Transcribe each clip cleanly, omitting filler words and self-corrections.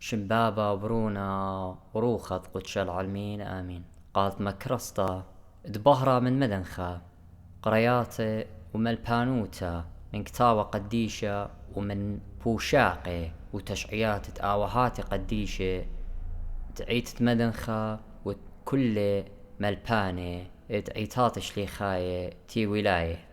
شمبابا وبرونا وروخط قدش العالمين آمين. قالت مكرسطة دبهرة من مدنخة قرياتي وملبانوتا من كتابة قديشة ومن بوشاقي وتشعيات تآوهات قديشة دعيت مدنخة وكل ملباني دعيتات شليخاية تي ولاية.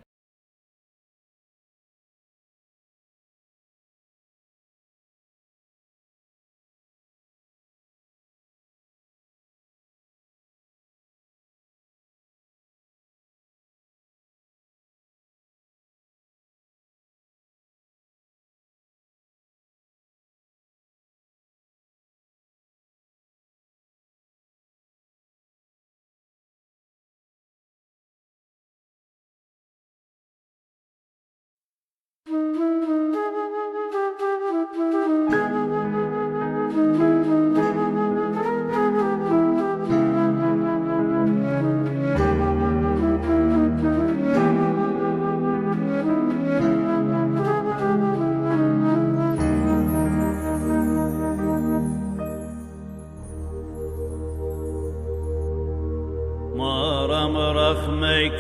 رخمك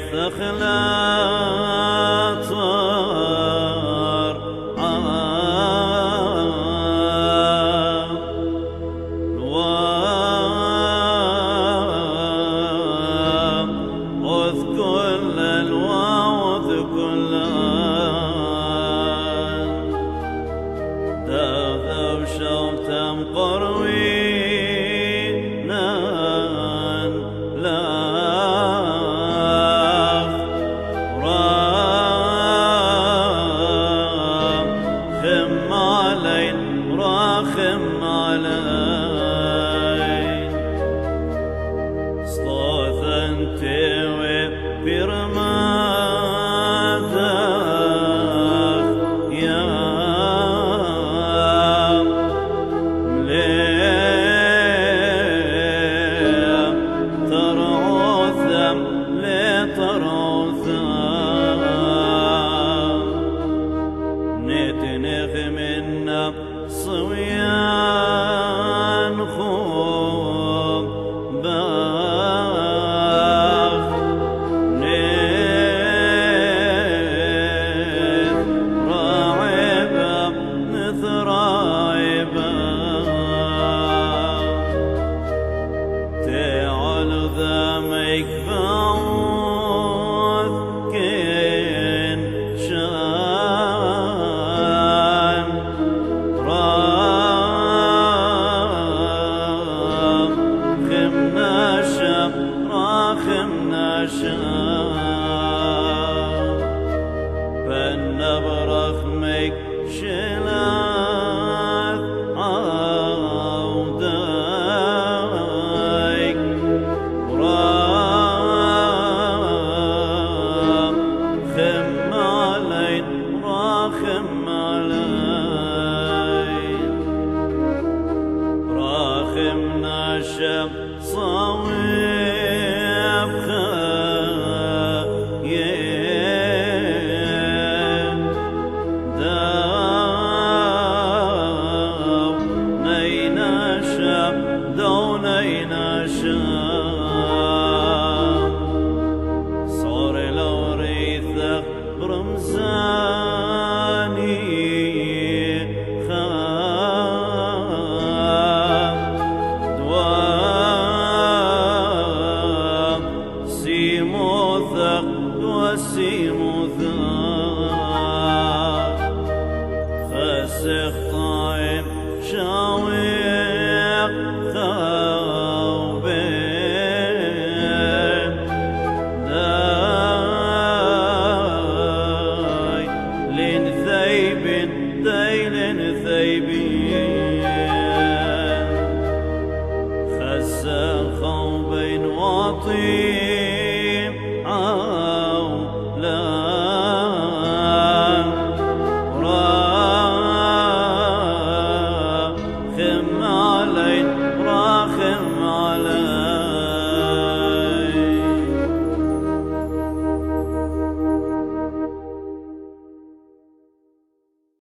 ثخلاطر وذ كل الواوذ كل ذو شوتم قروينا لا راخم علي صوت انت وبرمادك يا مليم ترعوثم لترعوثم نتنغ منا صويان خوب باخ نث راعبا نثراعبا تعال ذامك بعوث كين شان راخمنا شام فالنبرخمك شلاث عودايك راخم علي راخم علي راخمنا شام صوي صار لو ريثك برمزاني خام دوام سيموثق وسيموثق خسخ طايم شاويق خسخوا بين واطي